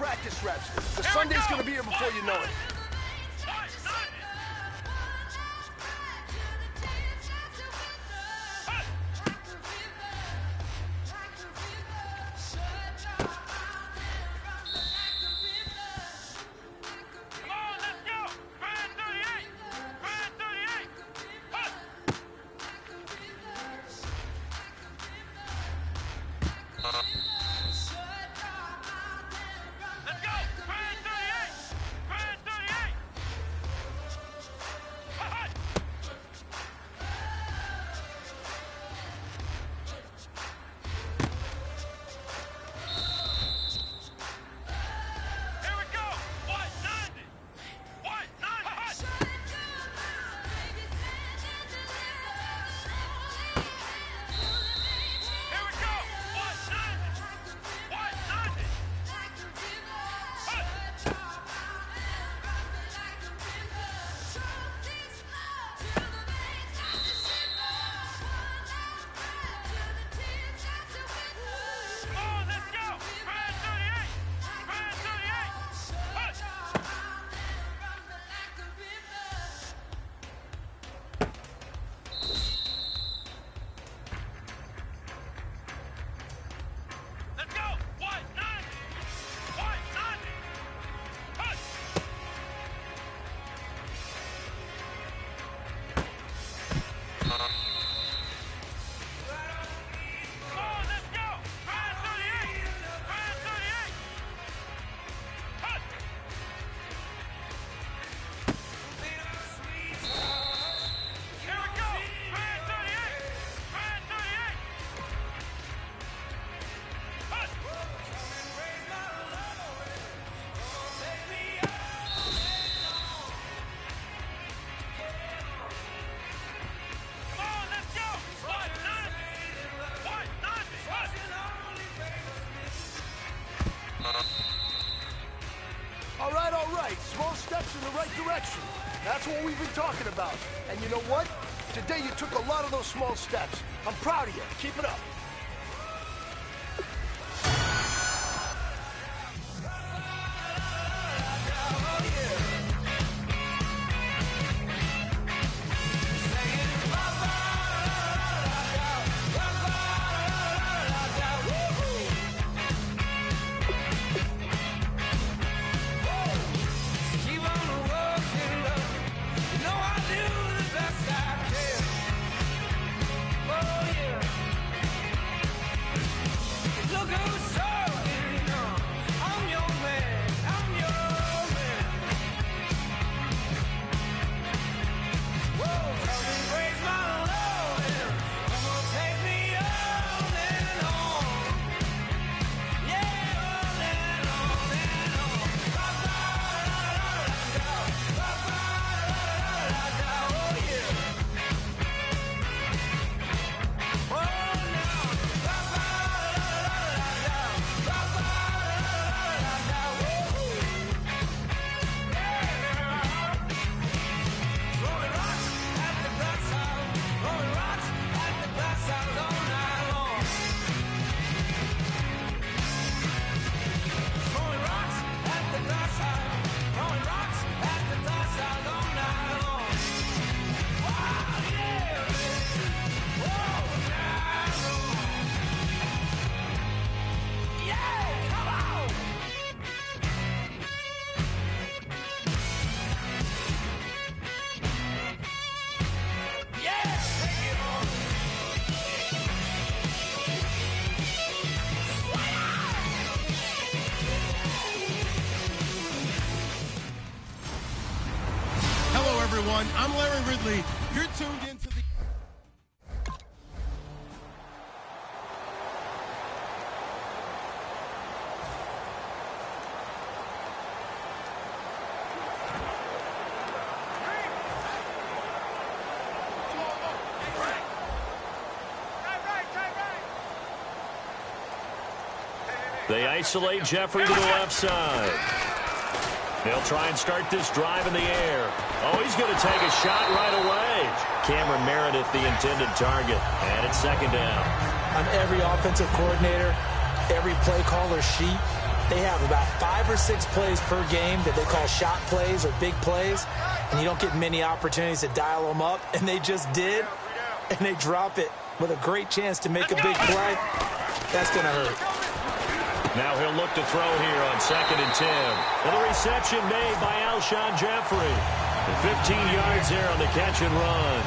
practice reps. The Sunday's gonna be here before you know it. All right. Small steps in the right direction. That's what we've been talking about. And you know what? Today you took a lot of those small steps. I'm proud of you. Keep it up. Everyone, I'm Larry Ridley. You're tuned into the... They isolate Jeffrey to the left side. They'll try and start this drive in the air. Oh, he's going to take a shot right away. Cameron Meredith, the intended target. And it's second down. On every offensive coordinator, every play caller sheet, they have about 5 or 6 plays per game that they call shot plays or big plays, and you don't get many opportunities to dial them up, and they just did, and they drop it with a great chance to make a big play. That's going to hurt. Now he'll look to throw here on 2nd and 10. And the reception made by Alshon Jeffrey. 15 yards there on the catch and run.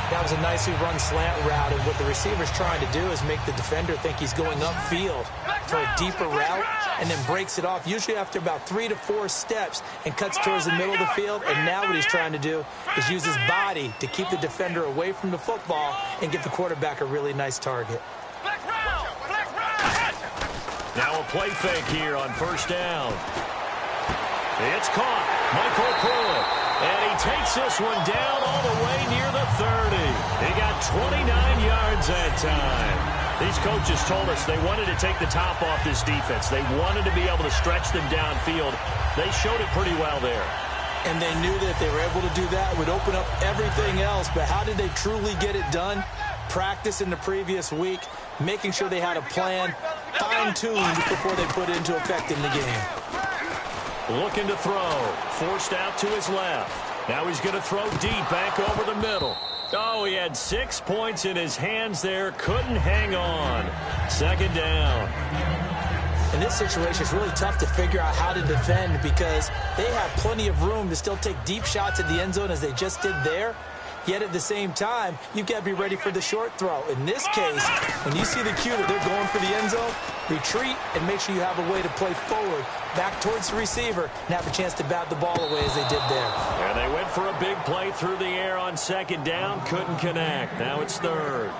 That was a nicely run slant route, and what the receiver's trying to do is make the defender think he's going upfield for a deeper route and then breaks it off, usually after about 3 to 4 steps, and cuts towards the middle of the field. And now what he's trying to do is use his body to keep the defender away from the football and give the quarterback a really nice target. Now a play fake here on 1st down. It's caught. Michael Pruitt. And he takes this one down all the way near the 30. He got 29 yards that time. These coaches told us they wanted to take the top off this defense. They wanted to be able to stretch them downfield. They showed it pretty well there. And they knew that if they were able to do that, it would open up everything else. But how did they truly get it done? Practice in the previous week, making sure they had a plan fine-tuned before they put it into effect in the game. Looking to throw. Forced out to his left. Now he's going to throw deep back over the middle. Oh, he had 6 points in his hands there. Couldn't hang on. 2nd down. In this situation, it's really tough to figure out how to defend because they have plenty of room to still take deep shots at the end zone as they just did there. Yet at the same time, you've got to be ready for the short throw. In this case, when you see the cue that they're going for the end zone, retreat and make sure you have a way to play forward, back towards the receiver, and have a chance to bat the ball away as they did there. And they went for a big play through the air on 2nd down, couldn't connect. Now it's 3rd.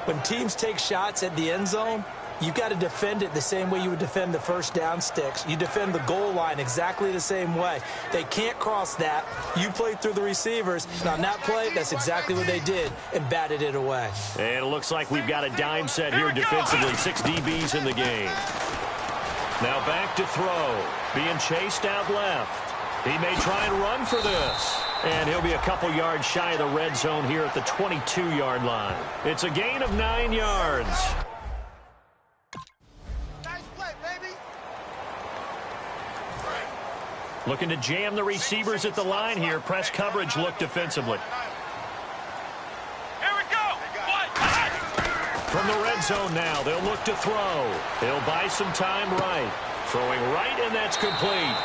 When teams take shots at the end zone, you've got to defend it the same way you would defend the 1st down sticks. You defend the goal line exactly the same way. They can't cross that. You play through the receivers. And on that play, that's exactly what they did and batted it away. And it looks like we've got a dime set here defensively. 6 DBs in the game. Now back to throw. Being chased out left. He may try and run for this. And he'll be a couple yards shy of the red zone here at the 22-yard line. It's a gain of 9 yards. Looking to jam the receivers at the line here. Press coverage look defensively. Here we go. From the red zone now, they'll look to throw. They'll buy some time right. Throwing right, and that's complete.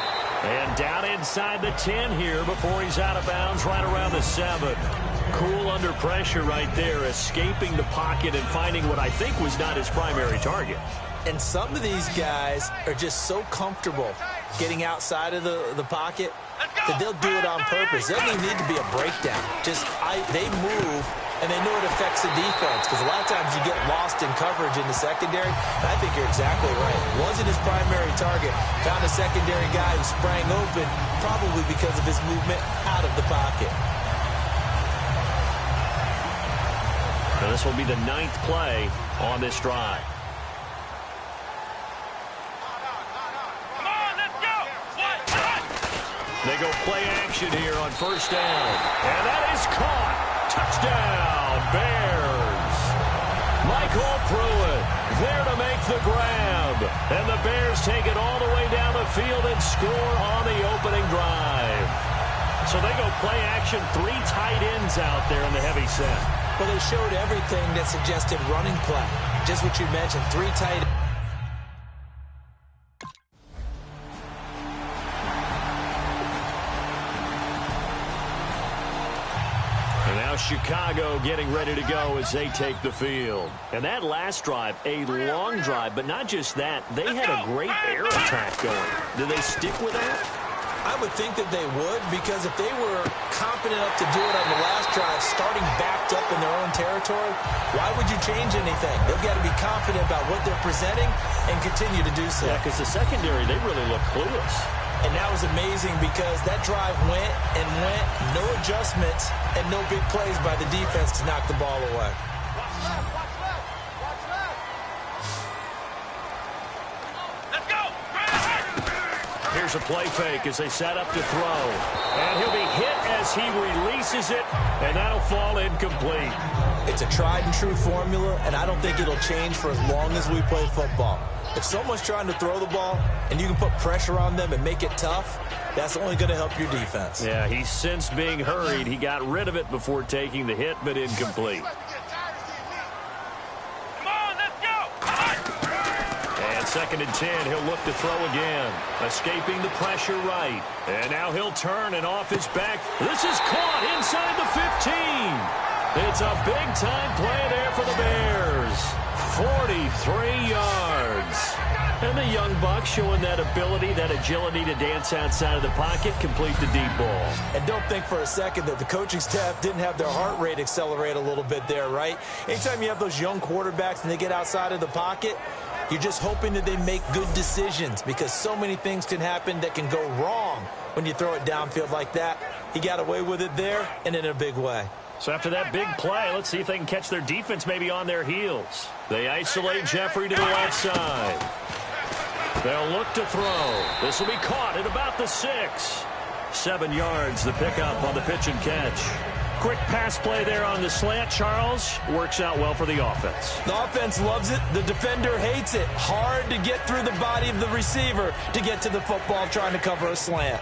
And down inside the 10 here before he's out of bounds right around the 7. Cool under pressure right there, escaping the pocket and finding what I think was not his primary target. And some of these guys are just so comfortable getting outside of the pocket that they'll do it on purpose. There doesn't even need to be a breakdown. They move, and they know it affects the defense because a lot of times you get lost in coverage in the secondary. And I think you're exactly right. Wasn't his primary target. Found a secondary guy who sprang open, probably because of his movement out of the pocket. Now this will be the 9th play on this drive. They go play action here on 1st down. And that is caught. Touchdown, Bears. Michael Pruitt there to make the grab. And the Bears take it all the way down the field and score on the opening drive. So they go play action. 3 tight ends out there in the heavy set. Well, they showed everything that suggested running play. Just what you mentioned, 3 tight ends. Chicago getting ready to go as they take the field. And that last drive, a long drive, but not just that. They had a great air attack going. Do they stick with that? I would think that they would, because if they were confident enough to do it on the last drive, starting backed up in their own territory, why would you change anything? They've got to be confident about what they're presenting and continue to do so. Yeah, because the secondary, they really look clueless. And that was amazing because that drive went and went, no adjustments, and no big plays by the defense to knock the ball away. Let's go. Here's a play fake as they set up to throw. And he'll be hit as he releases it, and that'll fall incomplete. It's a tried-and-true formula, and I don't think it'll change for as long as we play football. If someone's trying to throw the ball and you can put pressure on them and make it tough, that's only going to help your defense. Yeah, he sensed being hurried. He got rid of it before taking the hit, but incomplete. Come on, let's go. And 2nd and 10, he'll look to throw again. Escaping the pressure right. And now he'll turn and off his back. This is caught inside the 15. It's a big-time play there for the Bears. 43 yards. And the young buck showing that ability, that agility to dance outside of the pocket, complete the deep ball. And don't think for a second that the coaching staff didn't have their heart rate accelerate a little bit there, right? Anytime you have those young quarterbacks and they get outside of the pocket, you're just hoping that they make good decisions because so many things can happen that can go wrong when you throw it downfield like that. He got away with it there and in a big way. So after that big play, let's see if they can catch their defense maybe on their heels. They isolate Jeffrey to the left side. They'll look to throw. This will be caught at about the 6. 7 yards, the pickup on the pitch and catch. Quick pass play there on the slant, Charles. Works out well for the offense. The offense loves it. The defender hates it. Hard to get through the body of the receiver to get to the football trying to cover a slant.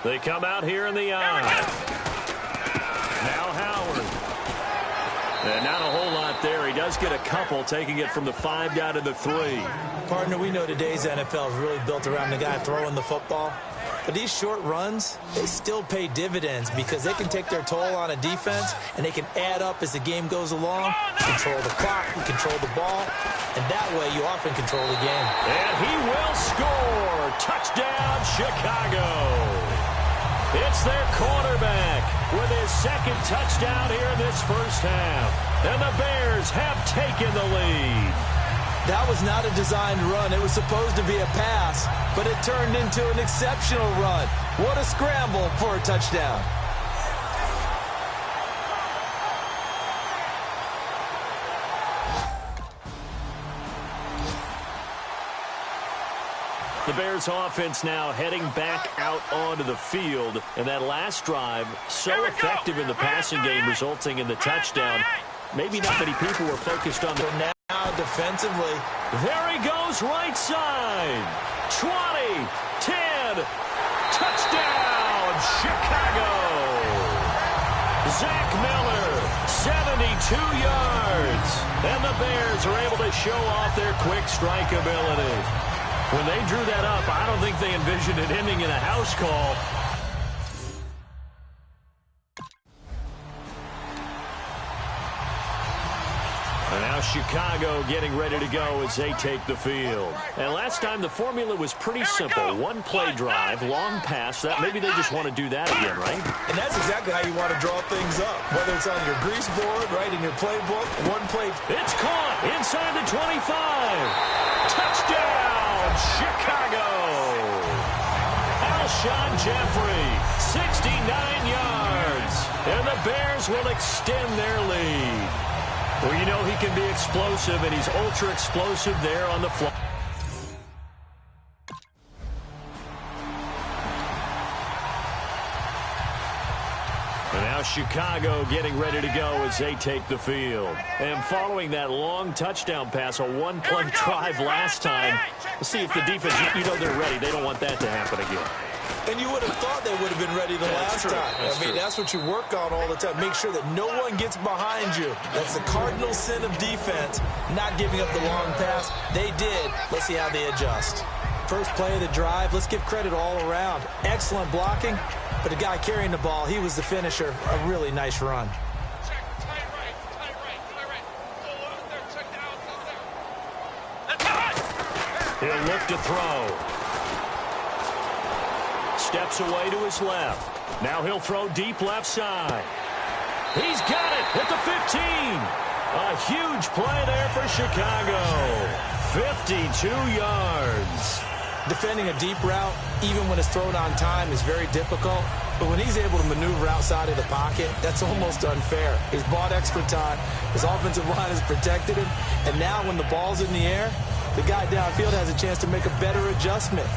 They come out here in the eye. Now Howard. And not a whole lot there. He does get a couple, taking it from the 5 down to the 3. Partner, we know today's NFL is really built around the guy throwing the football. But these short runs, they still pay dividends because they can take their toll on a defense and they can add up as the game goes along. You control the clock, you control the ball, and that way you often control the game. And he will score. Touchdown, Chicago. It's their quarterback with his 2nd touchdown here in this first half. And the Bears have taken the lead. That was not a designed run. It was supposed to be a pass, but it turned into an exceptional run. What a scramble for a touchdown. The Bears offense now heading back out onto the field. And that last drive, so effective in the passing game, resulting in the touchdown. Maybe not many people were focused on the now defensively. There he goes, right side. 20, 10, touchdown, Chicago. Zach Miller, 72 yards. And the Bears are able to show off their quick strike ability. When they drew that up, I don't think they envisioned it ending in a house call. And now Chicago getting ready to go as they take the field. And last time the formula was pretty simple. One play drive, long pass. That maybe they just want to do that again, right? And that's exactly how you want to draw things up. Whether it's on your grease board, right, in your playbook, one play. It's caught inside the 25. Touchdown, Chicago. Alshon Jeffrey, 69 yards. And the Bears will extend their lead. Well, you know he can be explosive, and he's ultra-explosive there on the fly. And now Chicago getting ready to go as they take the field. And following that long touchdown pass, a one-play drive last time, let's see if the defense, you know they're ready. They don't want that to happen again. And you would have thought they would have been ready the last time. That's what you work on all the time. Make sure that no one gets behind you. That's the cardinal sin of defense, not giving up the long pass. They did. Let's see how they adjust. First play of the drive, let's give credit all around. Excellent blocking, but the guy carrying the ball, he was the finisher. A really nice run. He'll look to throw. Steps away to his left. Now he'll throw deep left side. He's got it at the 15. A huge play there for Chicago. 52 yards. Defending a deep route, even when it's thrown on time, is very difficult. But when he's able to maneuver outside of the pocket, that's almost unfair. He's bought extra time. His offensive line has protected him. And now when the ball's in the air, the guy downfield has a chance to make a better adjustment.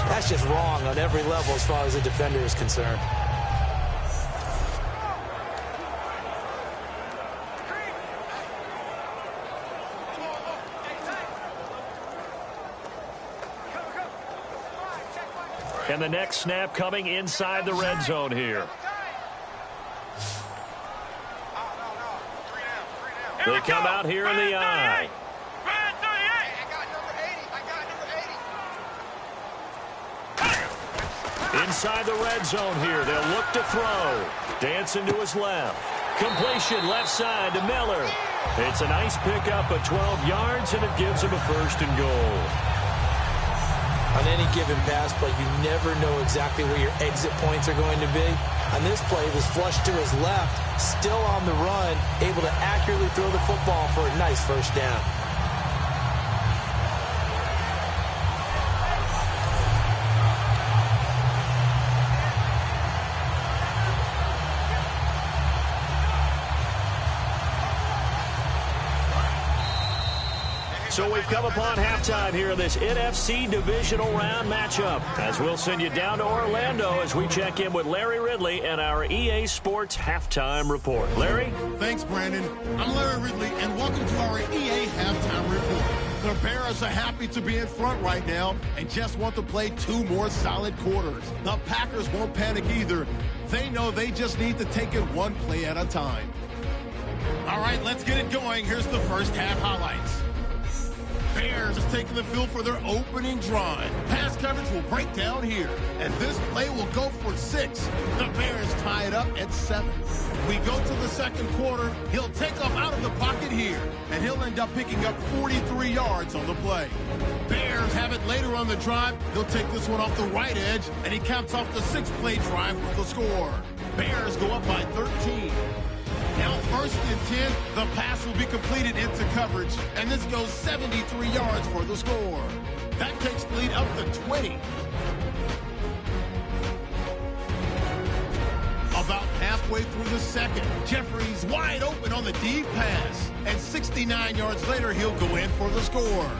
That's just wrong on every level as far as the defender is concerned. And the next snap coming inside the red zone here. They come out here in the I. Inside the red zone here. They'll look to throw. Dancing to his left. Completion left side to Miller. It's a nice pickup of 12 yards, and it gives him a 1st and goal. On any given pass play, you never know exactly where your exit points are going to be. On this play, it was flushed to his left, still on the run, able to accurately throw the football for a nice 1st down. So we've come upon halftime here in this NFC divisional round matchup, as we'll send you down to Orlando as we check in with Larry Ridley and our EA Sports Halftime Report. Larry? Thanks, Brandon. I'm Larry Ridley, and welcome to our EA Halftime Report. The Bears are happy to be in front right now and just want to play 2 more solid quarters. The Packers won't panic either. They know they just need to take it 1 play at a time. All right, let's get it going. Here's the first half highlights. Bears is taking the field for their opening drive. Pass coverage will break down here, and this play will go for 6. The Bears tie it up at 7. We go to the second quarter. He'll take off out of the pocket here, and he'll end up picking up 43 yards on the play. Bears have it later on the drive. He'll take this one off the right edge, and he caps off the 6-play drive with the score. Bears go up by 13. Now 1st and 10, the pass will be completed into coverage, and this goes 73 yards for the score. That takes the lead up to 20. About halfway through the second, Jeffrey's wide open on the deep pass, and 69 yards later, he'll go in for the score.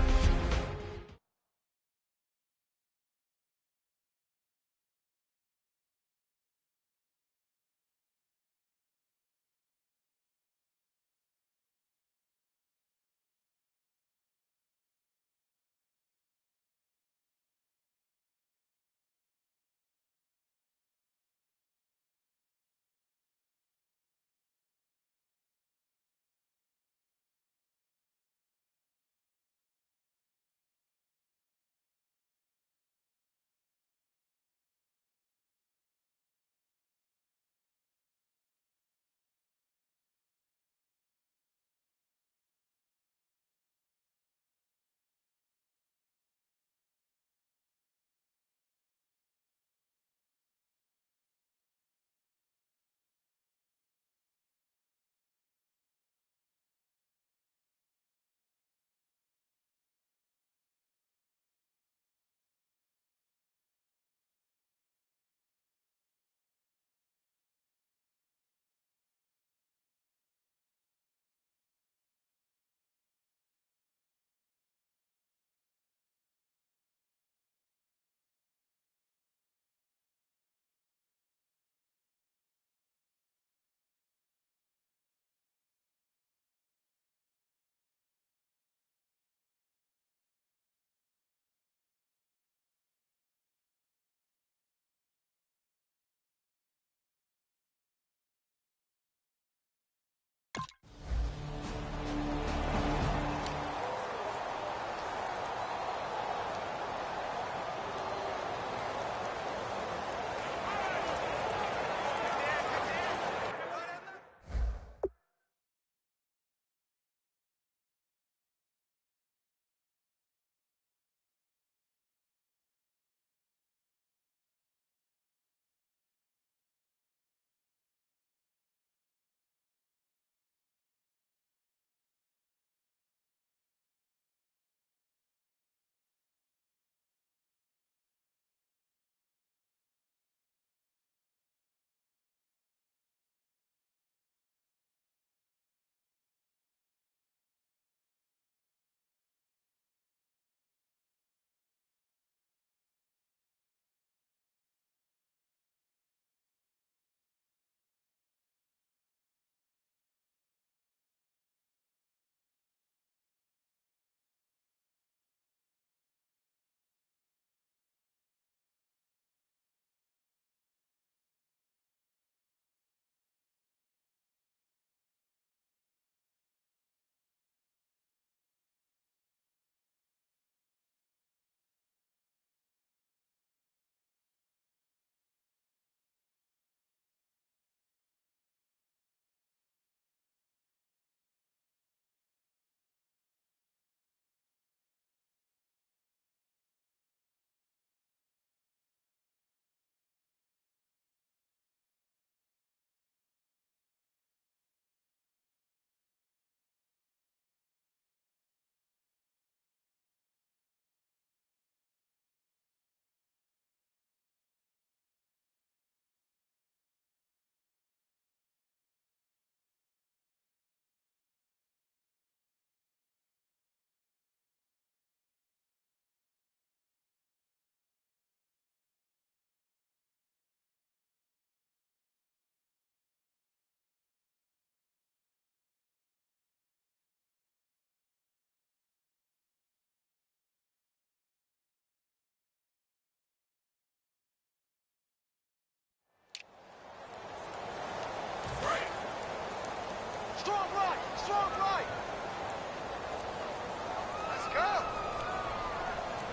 Let's go.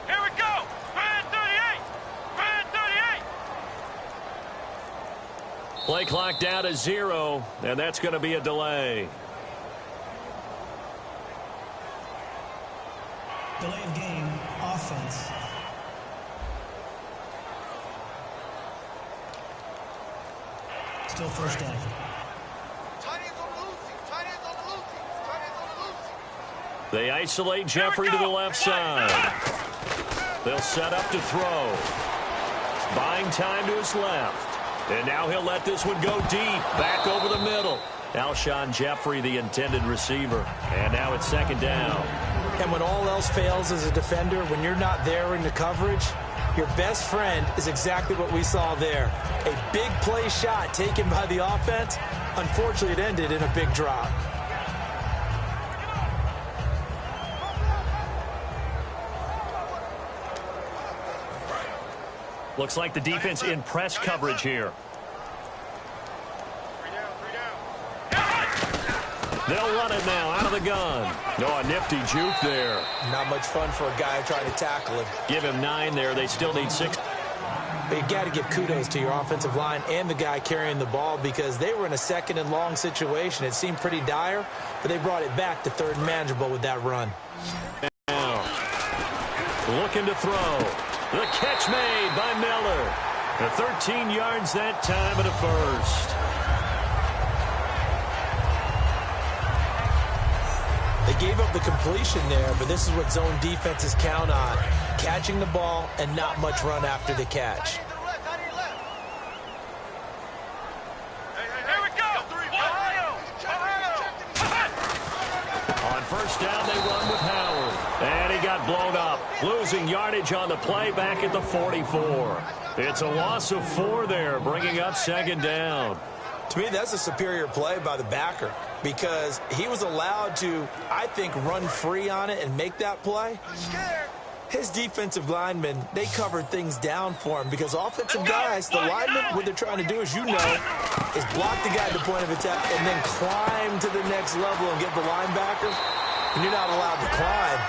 Here we go. Band 38. Band 38. Play clock down to 0, and that's going to be a delay. Delay of game, offense. Still first down. They isolate Jeffrey to the left side. They'll set up to throw. Buying time to his left. And now he'll let this one go deep. Back over the middle. Alshon Jeffrey, the intended receiver. And now it's second down. And when all else fails as a defender, when you're not there in the coverage, your best friend is exactly what we saw there. A big play shot taken by the offense. Unfortunately, it ended in a big drop. Looks like the defense in press coverage here. They'll run it now out of the gun. No, a nifty juke there. Not much fun for a guy trying to tackle him. Give him 9 there. They still need 6. But you got to give kudos to your offensive line and the guy carrying the ball because they were in a second and long situation. It seemed pretty dire, but they brought it back to third and manageable with that run. Now, looking to throw. The catch made by Miller. The 13 yards that time and a first. They gave up the completion there, but this is what zone defenses count on. Catching the ball and not much run after the catch. Here we go. On first down, they run with Howard. And he got blown up. Losing yardage on the play back at the 44. It's a loss of 4 there, bringing up second down. To me, that's a superior play by the backer because he was allowed to, I think, run free on it and make that play. His defensive linemen, they covered things down for him because offensive guys, the linemen, what they're trying to do, as you know, is block the guy at the point of attack and then climb to the next level and get the linebacker. And you're not allowed to climb.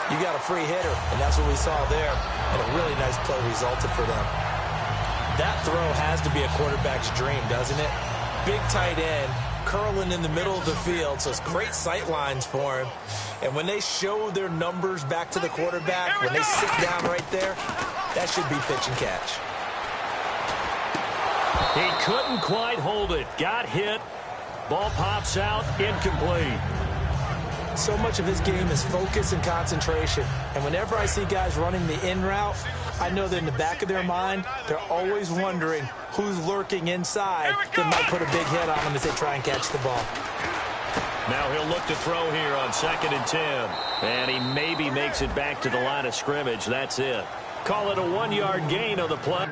You got a free hitter, and that's what we saw there. And a really nice play resulted for them. That throw has to be a quarterback's dream, doesn't it? Big tight end, curling in the middle of the field, so it's great sight lines for him. And when they show their numbers back to the quarterback, when they sit down right there, that should be pitch and catch. He couldn't quite hold it. Got hit. Ball pops out, incomplete. So much of his game is focus and concentration. And whenever I see guys running the in route, I know that in the back of their mind, they're always wondering who's lurking inside that might put a big hit on them as they try and catch the ball. Now he'll look to throw here on 2nd and 10. And he maybe makes it back to the line of scrimmage. That's it. Call it a 1-yard gain on the play.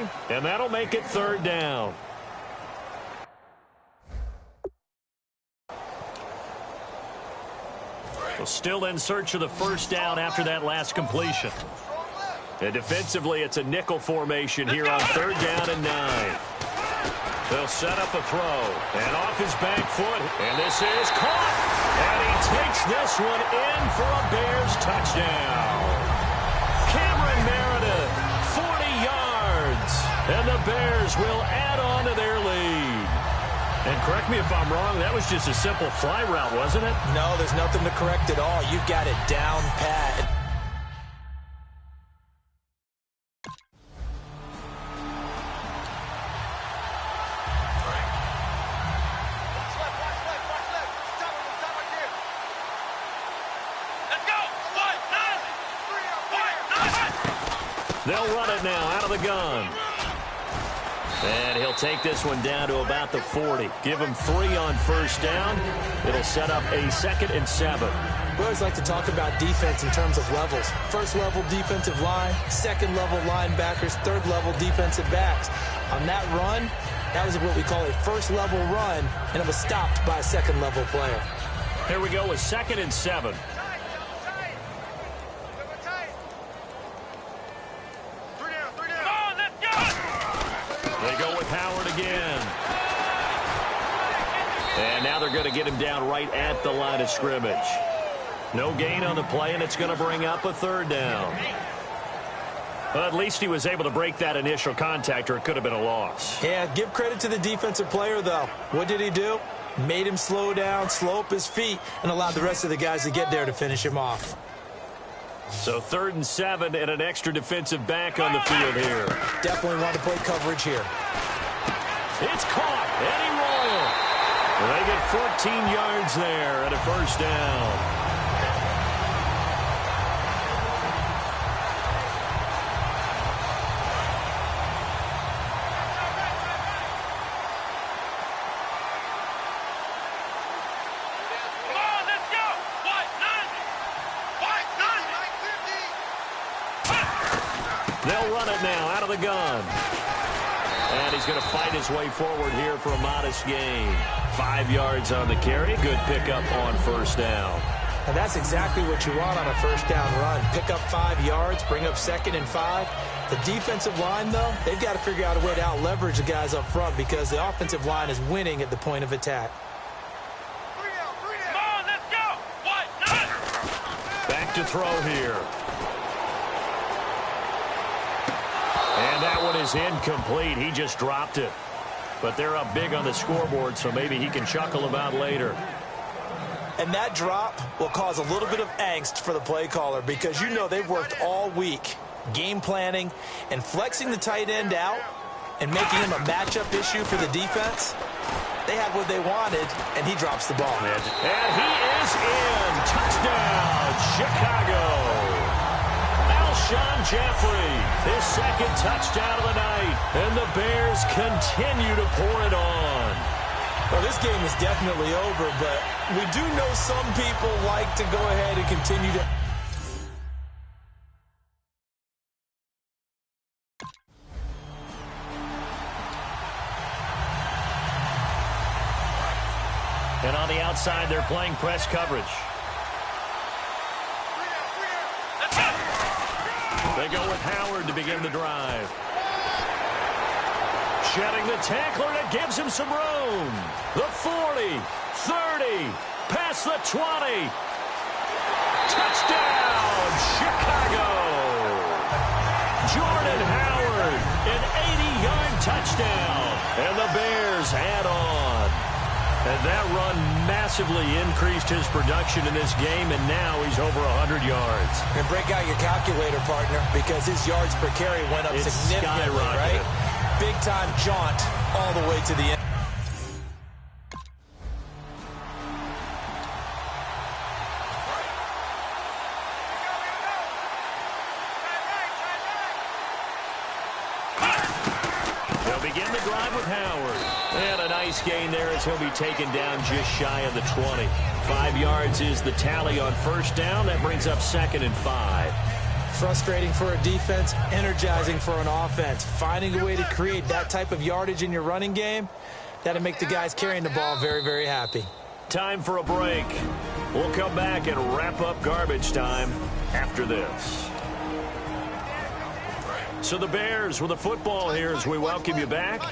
play, and that'll make it 3rd down. Well, still in search of the 1st down after that last completion. And defensively, it's a nickel formation here on 3rd down and 9. They'll set up a throw, and off his back foot, and this is caught, and he takes this one in for a Bears touchdown. Cameron Meredith, 40 yards, and the Bears will add on to their lead. And correct me if I'm wrong, that was just a simple fly route, wasn't it? No, there's nothing to correct at all. You've got it down pat. They'll run it now out of the gun. And he'll take this one down to about the 40. Give him 3 on 1st down. It'll set up a 2nd and 7. We always like to talk about defense in terms of levels. 1st level defensive line, 2nd level linebackers, 3rd level defensive backs. On that run, that was what we call a 1st level run, and it was stopped by a 2nd level player. Here we go with 2nd and 7. They go with Howard again. And now they're going to get him down right at the line of scrimmage. No gain on the play, and it's going to bring up a 3rd down. Well, at least he was able to break that initial contact, or it could have been a loss. Yeah, give credit to the defensive player, though. What did he do? Made him slow down, slow up his feet, and allowed the rest of the guys to get there to finish him off. So 3rd and 7 and an extra defensive back on the field here. Definitely want to play coverage here. It's caught. Eddie Royal. They get 14 yards there and a 1st down. They'll run it now out of the gun. And he's going to fight his way forward here for a modest gain. 5 yards on the carry. Good pickup on 1st down. And that's exactly what you want on a 1st down run. Pick up 5 yards, bring up 2nd and 5. The defensive line, though, they've got to figure out a way to out-leverage the guys up front because the offensive line is winning at the point of attack. Come on, let's go! Back to throw here. And that one is incomplete. He just dropped it. But they're up big on the scoreboard, so maybe he can chuckle about later. And that drop will cause a little bit of angst for the play caller because you know they've worked all week game planning and flexing the tight end out and making him a matchup issue for the defense. They had what they wanted, and he drops the ball. And he is in. Touchdown, Chicago. Alshon Jeffrey, his 2nd touchdown of the night, and the Bears continue to pour it on. Well, this game is definitely over, but we do know some people like to go ahead and continue to... And on the outside, they're playing press coverage. They go with Howard to begin the drive. Shedding the tackler, and it gives him some room. The 40, 30, past the 20. Touchdown, Chicago. Jordan Howard, an 80-yard touchdown. And the Bears add on. And that run massively increased his production in this game, and now he's over 100 yards. And break out your calculator, partner, because his yards per carry went up significantly, right? Big-time jaunt all the way to the end. They'll begin the drive with Howard. And a nice gain there as he'll be taken down just shy of the 20. 5 yards is the tally on 1st down. That brings up 2nd and 5. Frustrating for a defense, energizing for an offense. Finding a way to create that type of yardage in your running game, that'll make the guys carrying the ball very, very happy. Time for a break. We'll come back and wrap up garbage time after this. So the Bears with the football here as we welcome you back.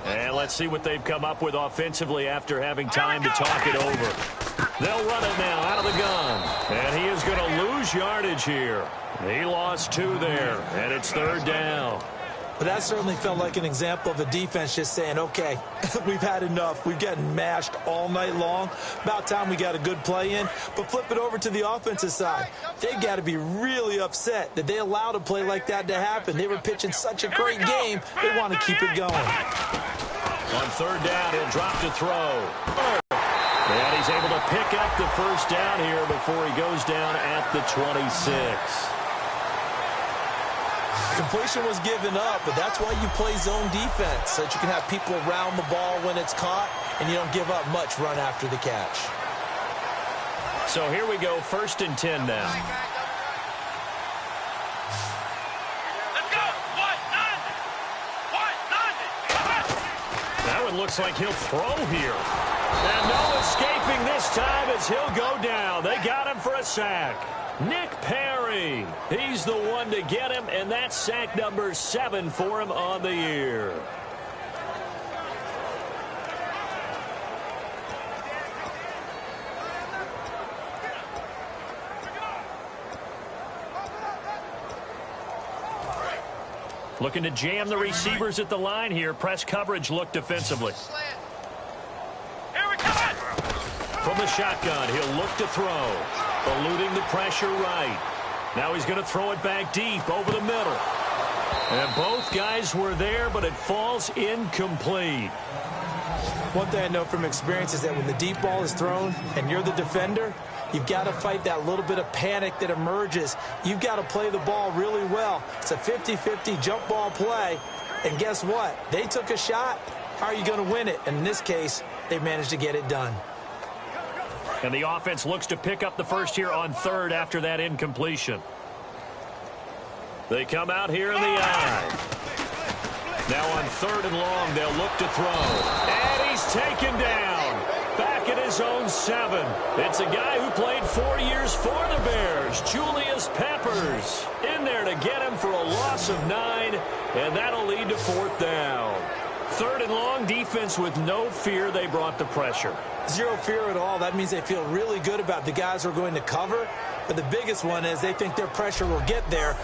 And let's see what they've come up with offensively after having time to talk it over. They'll run it now out of the gun. And he is going to lose yardage here. He lost 2 there, and it's 3rd down. But that certainly felt like an example of a defense just saying, okay, we've had enough. We've gotten mashed all night long. About time we got a good play in. But flip it over to the offensive side. They've got to be really upset that they allowed a play like that to happen. They were pitching such a great game, they want to keep it going. On 3rd down, he'll drop to throw. And he's able to pick up the 1st down here before he goes down at the 26. Completion was given up, but that's why you play zone defense, so that you can have people around the ball when it's caught, and you don't give up much run after the catch. So here we go, 1st and 10 now. Let's go. That one looks like he'll throw here. And no escaping this time as he'll go down. They got him for a sack. Nick Perry, he's the one to get him, and that's sack number 7 for him on the year. Looking to jam the receivers at the line here. Press coverage look defensively. Here we come. From the shotgun, he'll look to throw. Eluding the pressure right. Now he's going to throw it back deep over the middle. And both guys were there, but it falls incomplete. One thing I know from experience is that when the deep ball is thrown and you're the defender, you've got to fight that little bit of panic that emerges. You've got to play the ball really well. It's a 50-50 jump ball play. And guess what? They took a shot. How are you going to win it? And in this case, they managed to get it done. And the offense looks to pick up the first here on 3rd after that incompletion. They come out here in the eye. Now on 3rd and long, they'll look to throw. And he's taken down. Back at his own 7. It's a guy who played 4 years for the Bears, Julius Peppers. In there to get him for a loss of 9, and that'll lead to 4th down. 3rd and long, defense with no fear. They brought the pressure. Zero fear at all. That means they feel really good about the guys who are going to cover. But the biggest one is they think their pressure will get there.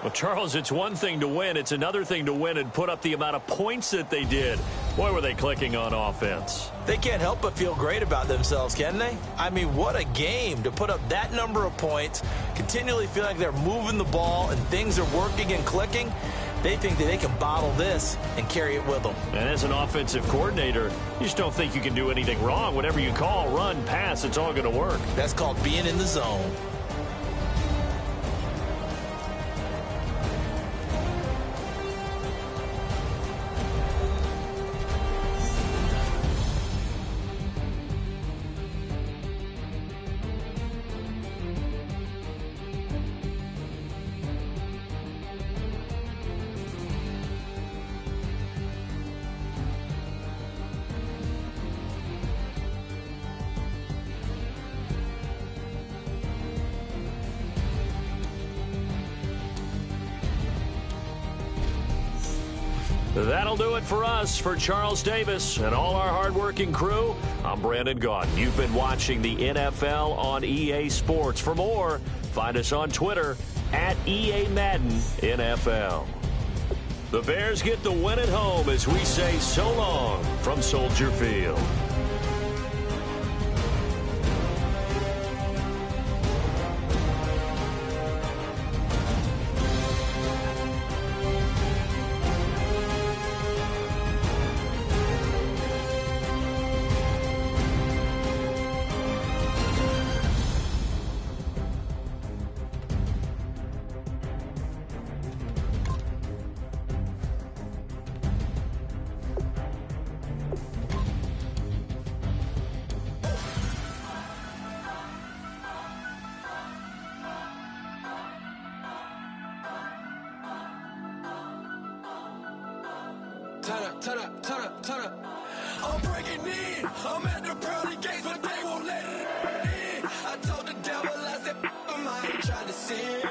Well, Charles, it's one thing to win. It's another thing to win and put up the amount of points that they did. Boy, were they clicking on offense. They can't help but feel great about themselves, can they? I mean, what a game to put up that number of points, continually feel like they're moving the ball and things are working and clicking. They think that they can bottle this and carry it with them. And as an offensive coordinator, you just don't think you can do anything wrong. Whatever you call, run, pass, it's all going to work. That's called being in the zone. That'll do it for us. For Charles Davis and all our hardworking crew, I'm Brandon Gaudin. You've been watching the NFL on EA Sports. For more, find us on Twitter at EA Madden NFL. The Bears get the win at home as we say so long from Soldier Field. turn up, turn up, turn up, turn up. I'm breaking in. I'm at the pearly gates, but they won't let it in. I told the devil, I said, I ain't trying to sin.